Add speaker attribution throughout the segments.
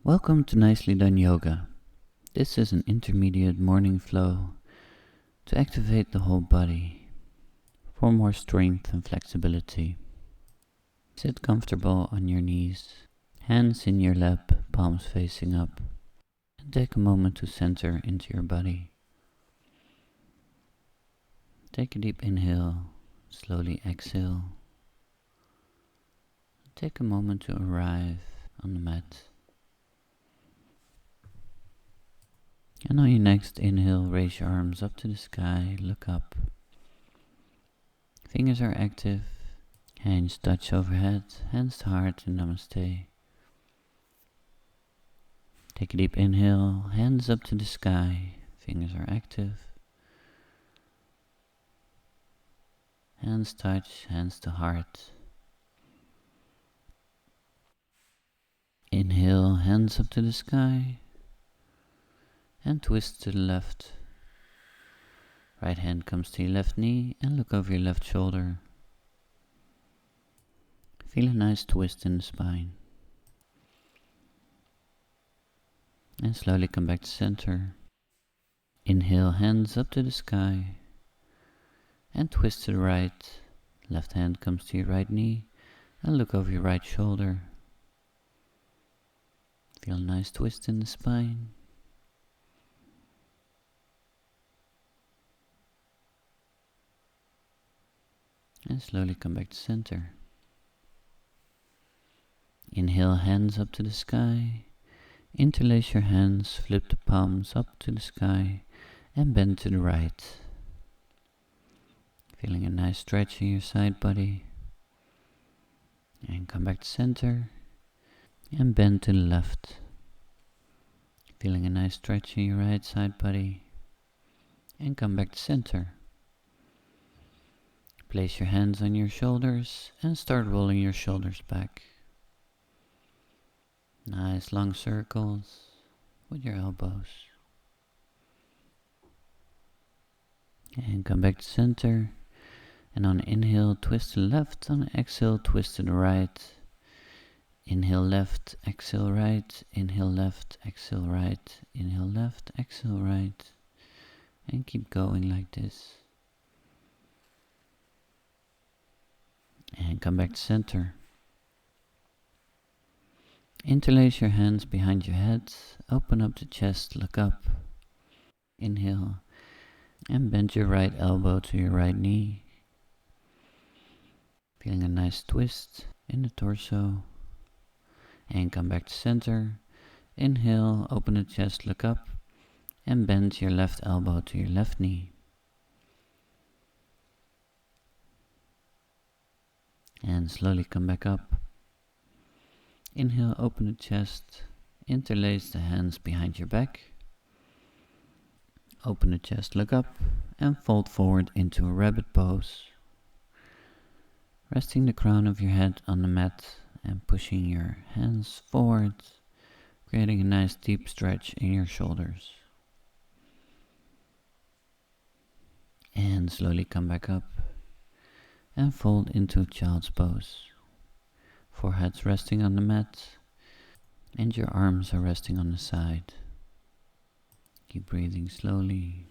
Speaker 1: Welcome to Nicely Done Yoga. This is an intermediate morning flow to activate the whole body for more strength and flexibility. Sit comfortable on your knees, hands in your lap, palms facing up, and take a moment to center into your body. Take a deep inhale, slowly exhale. Take a moment to arrive on the mat. And on your next inhale, raise your arms up to the sky, look up. Fingers are active, hands touch overhead, hands to heart in Namaste. Take a deep inhale, hands up to the sky, fingers are active. Hands touch, hands to heart. Inhale, hands up to the sky, and twist to the left. Right hand comes to your left knee and look over your left shoulder. Feel a nice twist in the spine. And slowly come back to center. Inhale, hands up to the sky, and twist to the right. Left hand comes to your right knee and look over your right shoulder. Feel a nice twist in the spine. And slowly come back to center. Inhale, hands up to the sky. Interlace your hands, flip the palms up to the sky and bend to the right. Feeling a nice stretch in your side body. And come back to center and bend to the left. Feeling a nice stretch in your right side body. And come back to center. Place your hands on your shoulders and start rolling your shoulders back. Nice long circles with your elbows. And come back to center. And on inhale, twist to the left. On exhale, twist to the right. Inhale left, exhale right. Inhale left, exhale right. Inhale left, exhale right. And keep going like this. And come back to center. Interlace your hands behind your head, open up the chest, look up. Inhale, and bend your right elbow to your right knee. Feeling a nice twist in the torso. And come back to center. Inhale, open the chest, look up, and bend your left elbow to your left knee. And slowly come back up. Inhale, open the chest, interlace the hands behind your back. Open the chest, look up, and fold forward into a rabbit pose. Resting the crown of your head on the mat and pushing your hands forward, creating a nice deep stretch in your shoulders. And slowly come back up and fold into child's pose. Forehead's resting on the mat and your arms are resting on the side. Keep breathing slowly.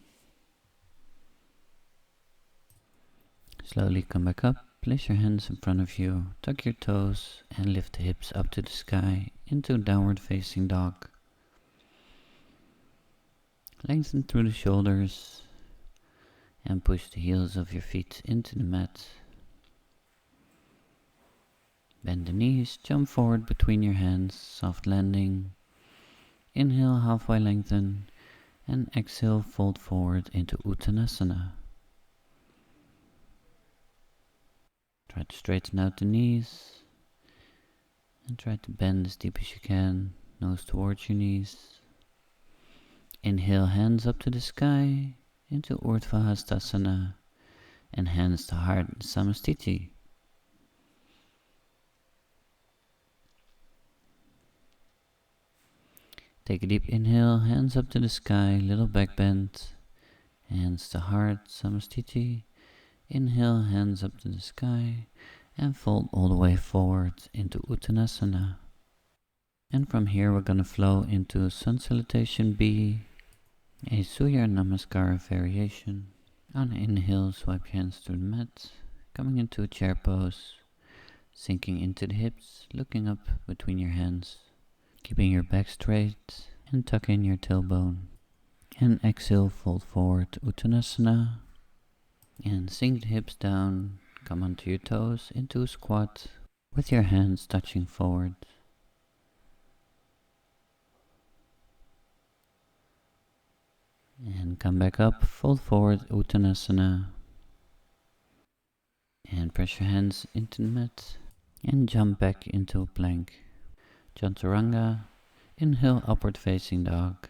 Speaker 1: Slowly come back up, place your hands in front of you, tuck your toes and lift the hips up to the sky into downward facing dog. Lengthen through the shoulders and push the heels of your feet into the mat. Bend the knees, jump forward between your hands, soft landing. Inhale, halfway lengthen, and exhale, fold forward into Uttanasana. Try to straighten out the knees, and try to bend as deep as you can, nose towards your knees. Inhale, hands up to the sky, into Urdhva Hastasana, and hands to heart, Samastiti. Take a deep inhale, hands up to the sky, little back bend, hands to heart, Samastiti. Inhale, hands up to the sky, and fold all the way forward into Uttanasana. And from here we're going to flow into Sun Salutation B, a Surya Namaskara variation. On inhale, swipe your hands through the mat, coming into a chair pose, sinking into the hips, looking up between your hands, keeping your back straight, and tuck in your tailbone. And exhale, fold forward, Uttanasana, and sink the hips down, come onto your toes into a squat, with your hands touching forward. And come back up, fold forward, Uttanasana. And press your hands into the mat. And jump back into a plank. Chaturanga. Inhale, upward facing dog.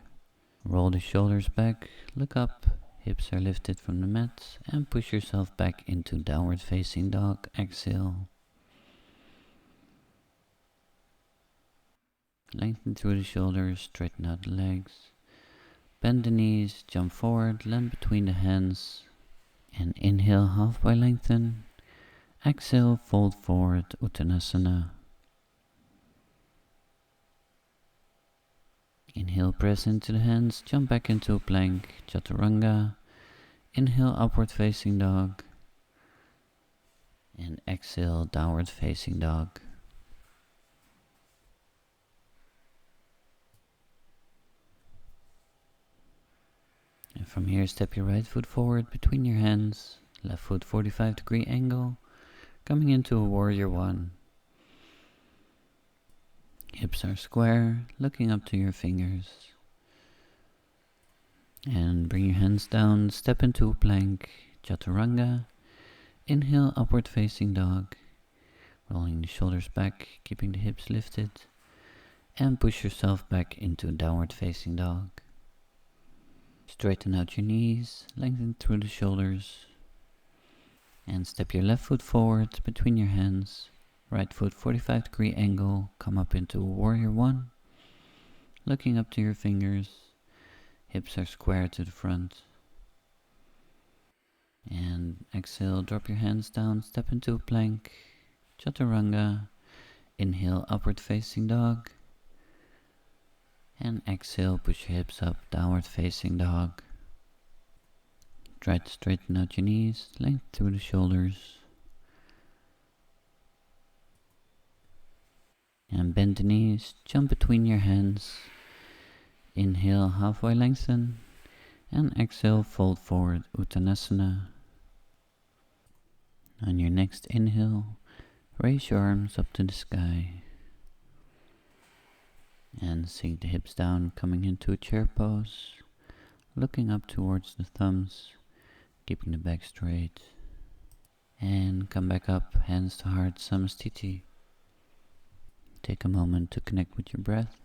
Speaker 1: Roll the shoulders back, look up, hips are lifted from the mat. And push yourself back into downward facing dog. Exhale. Lengthen through the shoulders, straighten out the legs. Bend the knees, jump forward, land between the hands, and inhale, halfway lengthen. Exhale, fold forward, Uttanasana. Inhale, press into the hands, jump back into a plank, Chaturanga. Inhale, upward facing dog. And exhale, downward facing dog. And from here, step your right foot forward between your hands, left foot 45-degree angle, coming into a warrior one. Hips are square, looking up to your fingers. And bring your hands down, step into a plank, Chaturanga. Inhale, upward facing dog, rolling the shoulders back, keeping the hips lifted, and push yourself back into downward facing dog. Straighten out your knees, lengthen through the shoulders, and step your left foot forward between your hands. Right foot 45-degree angle, come up into a warrior one, looking up to your fingers. Hips are square to the front. And exhale, drop your hands down, step into a plank, Chaturanga. Inhale, upward facing dog. And exhale, push your hips up, downward facing dog. Try to straighten out your knees, lengthen through the shoulders. And bend the knees, jump between your hands. Inhale, halfway lengthen. And exhale, fold forward, Uttanasana. On your next inhale, raise your arms up to the sky. And sink the hips down, coming into a chair pose, looking up towards the thumbs, keeping the back straight. And come back up, hands to heart, Samastiti. Take a moment to connect with your breath.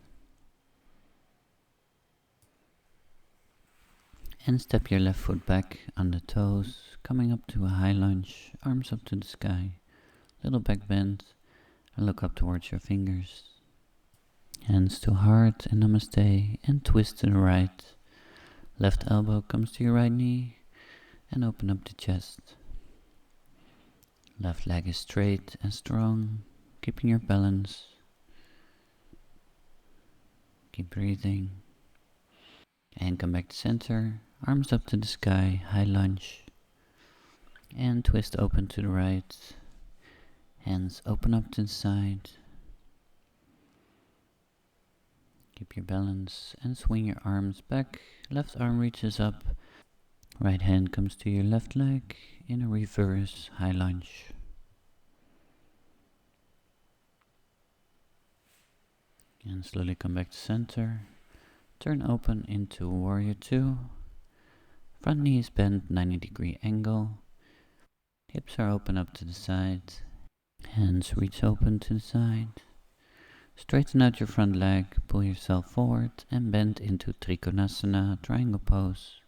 Speaker 1: And step your left foot back on the toes, coming up to a high lunge, arms up to the sky, little back bend, and look up towards your fingers. Hands to heart and namaste, and twist to the right. Left elbow comes to your right knee, and open up the chest. Left leg is straight and strong, keeping your balance. Keep breathing. And come back to center, arms up to the sky, high lunge. And twist open to the right. Hands open up to the side. Keep your balance and swing your arms back. Left arm reaches up. Right hand comes to your left leg in a reverse high lunge. And slowly come back to center. Turn open into warrior two. Front knee is bent 90-degree angle. Hips are open up to the side. Hands reach open to the side. Straighten out your front leg, pull yourself forward and bend into Trikonasana, triangle pose.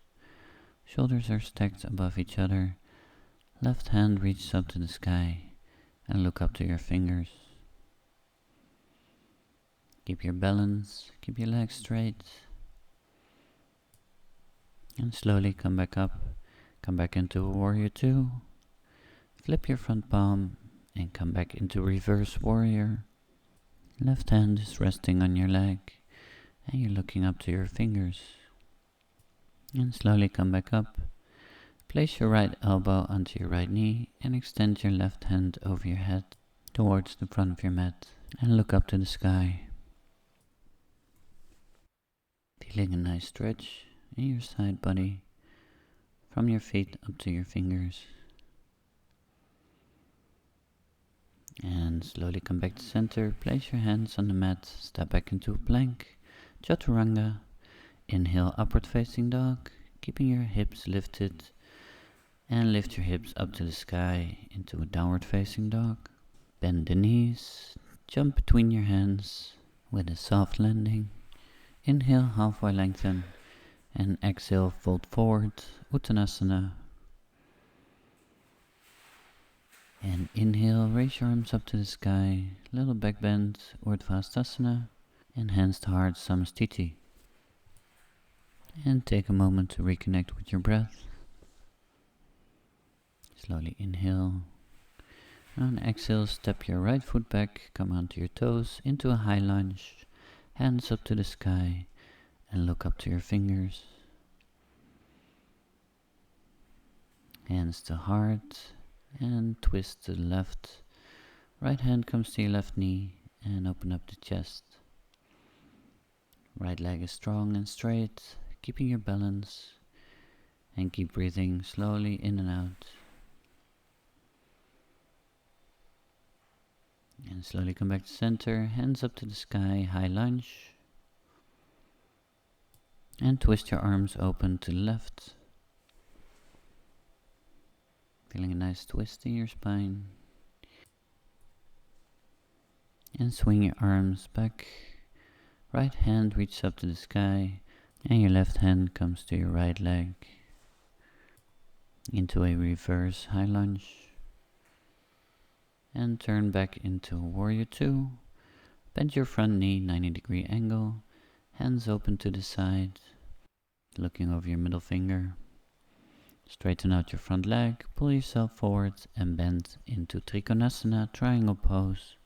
Speaker 1: Shoulders are stacked above each other. Left hand reaches up to the sky and look up to your fingers. Keep your balance, keep your legs straight. And slowly come back up, come back into warrior two. Flip your front palm and come back into reverse warrior. Left hand is resting on your leg and you're looking up to your fingers. And slowly come back up. Place your right elbow onto your right knee and extend your left hand over your head towards the front of your mat and look up to the sky. Feeling a nice stretch in your side body from your feet up to your fingers. And slowly come back to center. Place your hands on the mat. Step back into a plank. Chaturanga. Inhale, upward facing dog. Keeping your hips lifted. And lift your hips up to the sky into a downward facing dog. Bend the knees. Jump between your hands with a soft landing. Inhale, halfway lengthen. And exhale, fold forward. Uttanasana. And inhale, raise your arms up to the sky, little back bend, Urdhva and hands to heart, Samastiti. And take a moment to reconnect with your breath. Slowly inhale. On exhale, step your right foot back, come onto your toes, into a high lunge, hands up to the sky, and look up to your fingers. Hands to heart. And twist to the left. Right hand comes to your left knee and open up the chest. Right leg is strong and straight, keeping your balance. And keep breathing slowly in and out. And slowly come back to center, hands up to the sky, high lunge. And twist your arms open to the left. Feeling a nice twist in your spine. And swing your arms back. Right hand reaches up to the sky. And your left hand comes to your right leg. Into a reverse high lunge. And turn back into warrior 2. Bend your front knee 90-degree angle. Hands open to the side. Looking over your middle finger. Straighten out your front leg, pull yourself forward and bend into Trikonasana, triangle pose.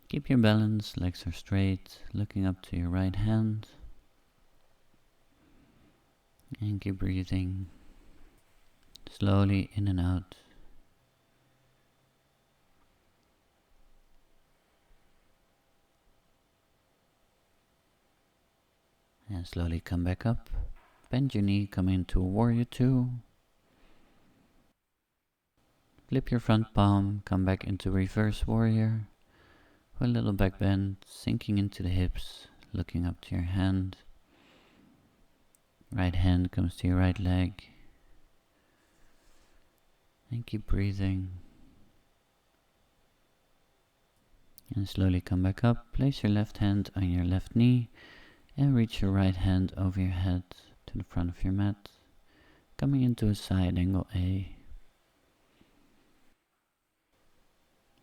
Speaker 1: Keep your balance, legs are straight, looking up to your right hand. And keep breathing slowly in and out. And slowly come back up. Bend your knee, come into warrior 2. Flip your front palm, come back into reverse warrior. With a little back bend, sinking into the hips, looking up to your hand. Right hand comes to your right leg. And keep breathing. And slowly come back up. Place your left hand on your left knee and reach your right hand over your head to the front of your mat, coming into a side angle A.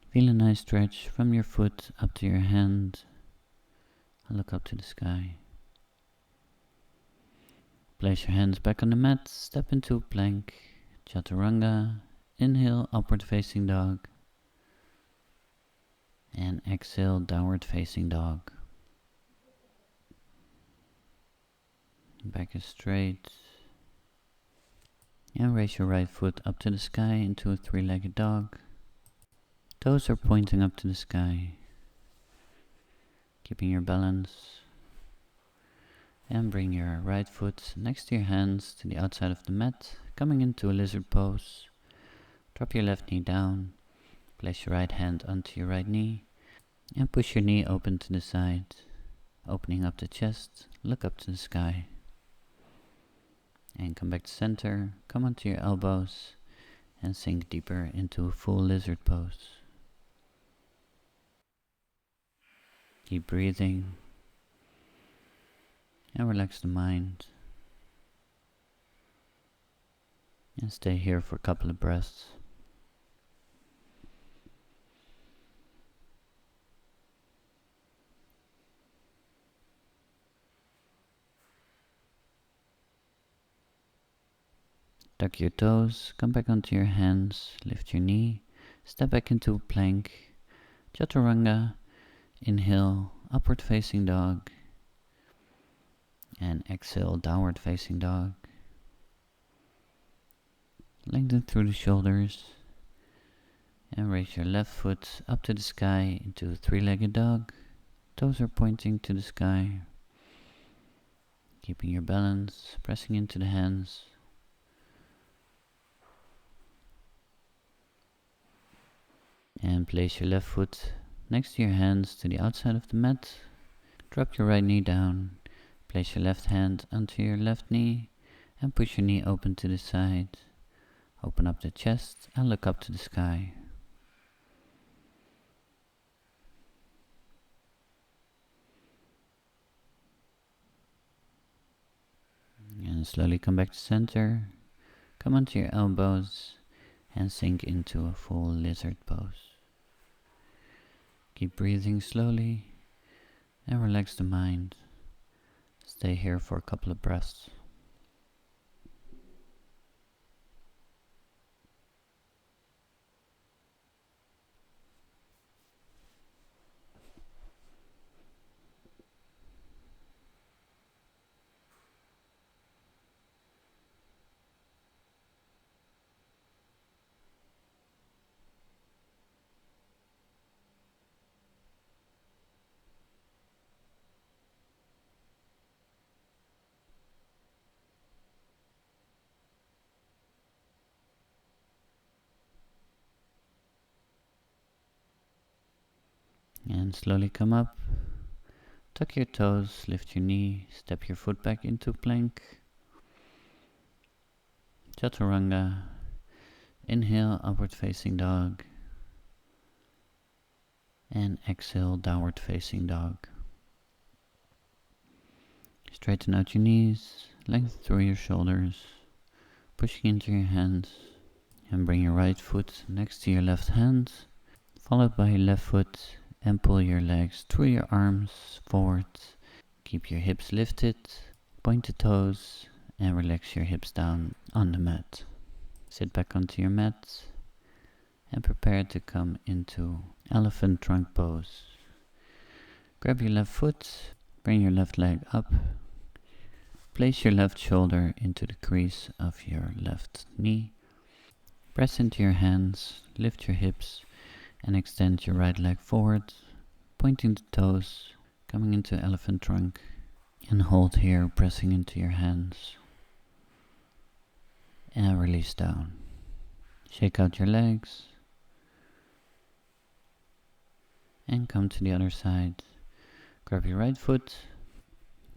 Speaker 1: Feel a nice stretch from your foot up to your hand. And look up to the sky. Place your hands back on the mat, step into a plank, Chaturanga. Inhale, upward facing dog. And exhale, downward facing dog. Back is straight. And raise your right foot up to the sky into a 3-legged dog. Toes are pointing up to the sky. Keeping your balance. And bring your right foot next to your hands to the outside of the mat, coming into a lizard pose. Drop your left knee down. Place your right hand onto your right knee. And push your knee open to the side. Opening up the chest, look up to the sky. And come back to center, come onto your elbows, and sink deeper into a full lizard pose. Keep breathing, and relax the mind. And stay here for a couple of breaths. Tuck your toes, come back onto your hands, lift your knee, step back into a plank, Chaturanga, inhale, upward facing dog. And exhale, downward facing dog. Lengthen through the shoulders. And raise your left foot up to the sky into a three-legged dog. Toes are pointing to the sky. Keeping your balance, pressing into the hands. And place your left foot next to your hands to the outside of the mat. Drop your right knee down. Place your left hand onto your left knee and push your knee open to the side. Open up the chest and look up to the sky. And slowly come back to center. Come onto your elbows and sink into a full lizard pose. Keep breathing slowly and relax the mind. Stay here for a couple of breaths. And slowly come up. Tuck your toes, lift your knee, step your foot back into plank. Chaturanga. Inhale, upward facing dog. And exhale, downward facing dog. Straighten out your knees, lengthen through your shoulders, pushing into your hands. And bring your right foot next to your left hand, followed by your left foot, and pull your legs through your arms forward. Keep your hips lifted, point the toes, and relax your hips down on the mat. Sit back onto your mat and prepare to come into elephant trunk pose. Grab your left foot, bring your left leg up, place your left shoulder into the crease of your left knee. Press into your hands, lift your hips, and extend your right leg forward, pointing the toes, coming into elephant trunk, and hold here, pressing into your hands. And release down. Shake out your legs, and come to the other side. Grab your right foot,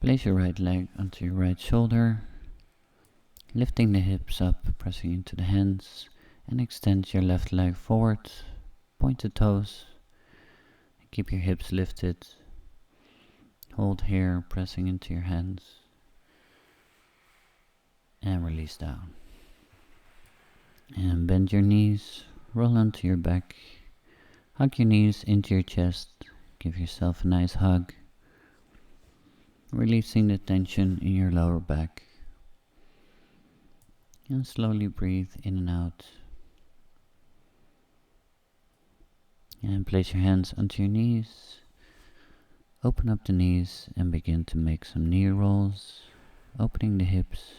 Speaker 1: place your right leg onto your right shoulder, lifting the hips up, pressing into the hands, and extend your left leg forward, point the toes, and keep your hips lifted. Hold here, pressing into your hands, and release down. And bend your knees, roll onto your back, hug your knees into your chest, give yourself a nice hug, releasing the tension in your lower back. And slowly breathe in and out. And place your hands onto your knees. Open up the knees and begin to make some knee rolls, opening the hips.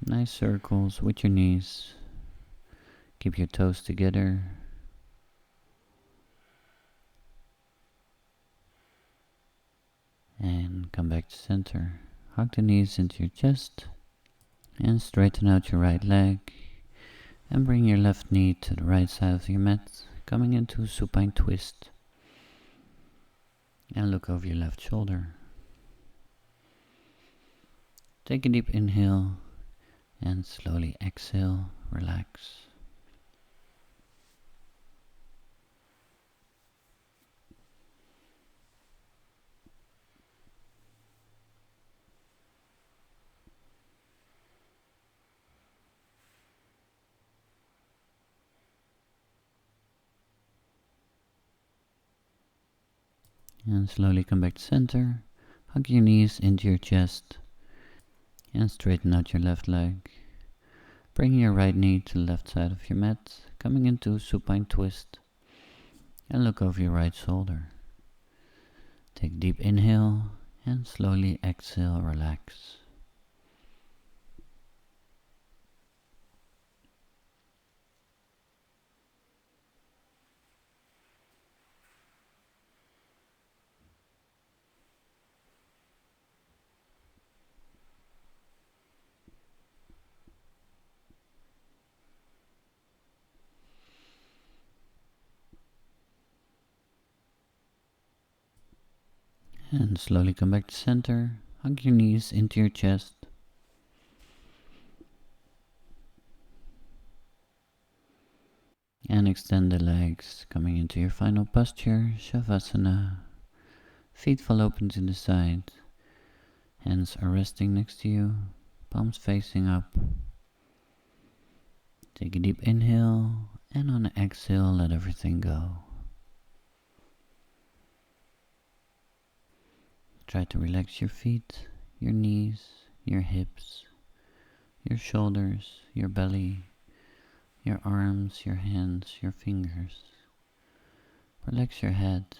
Speaker 1: Nice circles with your knees. Keep your toes together. And come back to center. Hug the knees into your chest. And straighten out your right leg. And bring your left knee to the right side of your mat, coming into a supine twist. And look over your left shoulder. Take a deep inhale and slowly exhale, relax. And slowly come back to center. Hug your knees into your chest. And straighten out your left leg. Bring your right knee to the left side of your mat, coming into a supine twist. and look over your right shoulder. Take a deep inhale and slowly exhale, relax. And slowly come back to center. Hug your knees into your chest. And extend the legs, coming into your final posture, Shavasana. Feet fall open to the side. Hands are resting next to you, palms facing up. Take a deep inhale, and on an exhale, let everything go. Try to relax your feet, your knees, your hips, your shoulders, your belly, your arms, your hands, your fingers. Relax your head,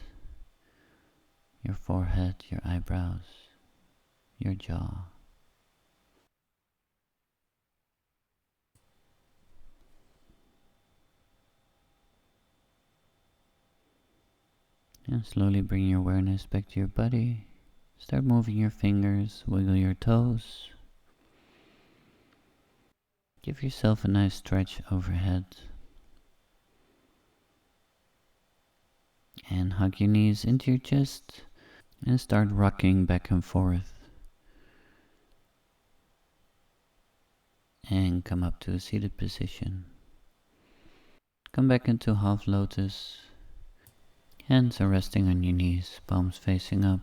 Speaker 1: your forehead, your eyebrows, your jaw. And slowly bring your awareness back to your body. Start moving your fingers, wiggle your toes. Give yourself a nice stretch overhead. And hug your knees into your chest and start rocking back and forth. And come up to a seated position. Come back into half lotus. Hands are resting on your knees, palms facing up.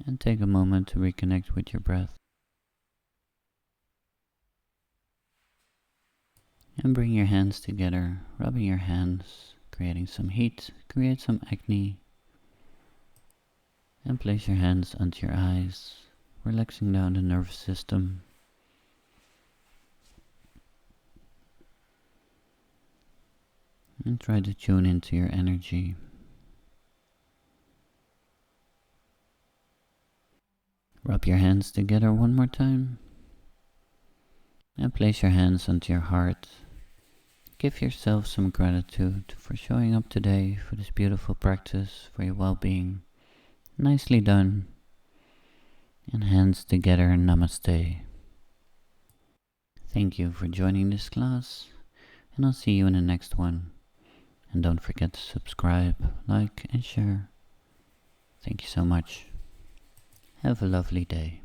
Speaker 1: And take a moment to reconnect with your breath. And bring your hands together, rubbing your hands, creating some heat, create some acne. And place your hands onto your eyes, relaxing down the nervous system. And try to tune into your energy. Rub your hands together one more time. And place your hands onto your heart. Give yourself some gratitude for showing up today for this beautiful practice for your well-being. Nicely done. And hands together, namaste. Thank you for joining this class, and I'll see you in the next one. And don't forget to subscribe, like, and share. Thank you so much. Have a lovely day.